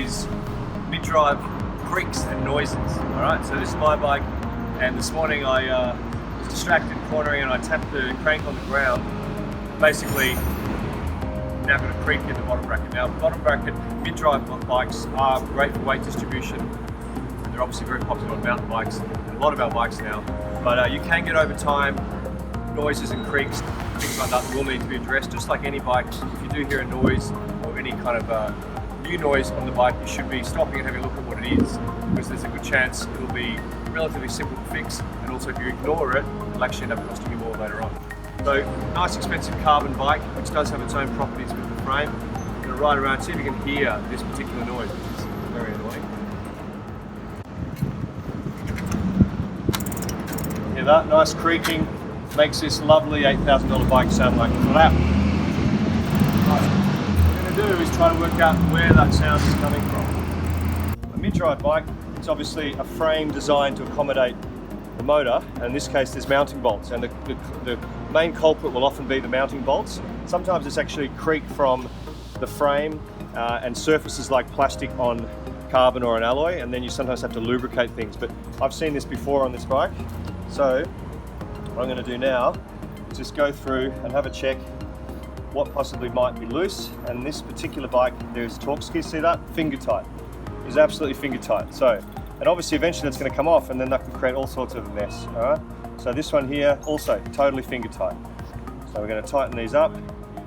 is mid-drive creaks and noises. All right, so this is my bike, and this morning I was distracted cornering and I tapped the crank on the ground. Basically, now got a creak in the bottom bracket. Now, bottom bracket mid-drive bikes are great for weight distribution. They're obviously very popular on mountain bikes, and a lot of our bikes now. But you can get over time noises and creaks, things like that will need to be addressed. Just like any bike, if you do hear a noise or any kind of new noise on the bike, you should be stopping and having a look at what it is, because there's a good chance it'll be relatively simple to fix, and also if you ignore it, it'll actually end up costing you more later on. So, nice expensive carbon bike, which does have its own properties with the frame. I'm going to ride around, see if you can hear this particular noise, which is very annoying. Hear that? Nice creaking. Makes this lovely $8,000 bike sound like that. Right. What we're going to do is try to work out where that sound is coming from. A mid-drive bike, it's obviously a frame designed to accommodate the motor, and in this case there's mounting bolts, and the main culprit will often be the mounting bolts. Sometimes it's actually creak from the frame and surfaces like plastic on carbon or an alloy, and then you sometimes have to lubricate things, but I've seen this before on this bike. So what I'm going to do now is just go through and have a check what possibly might be loose. And this particular bike, there's torque skid, see that? Finger tight. It's absolutely finger tight. So, and obviously eventually it's going to come off, and then that can create all sorts of a mess. All right. So this one here, also totally finger tight. So we're going to tighten these up,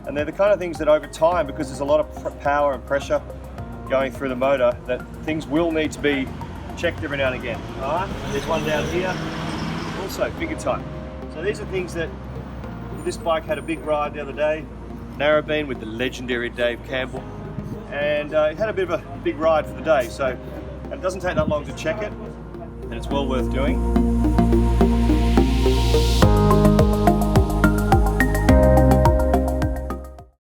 and they're the kind of things that over time, because there's a lot of power and pressure going through the motor, that things will need to be checked every now and again. All right. And there's one down here, also finger tight. So these are things that, this bike had a big ride the other day, Narrabeen with the legendary Dave Campbell, and it had a bit of a big ride for the day, so it doesn't take that long to check it, and it's well worth doing.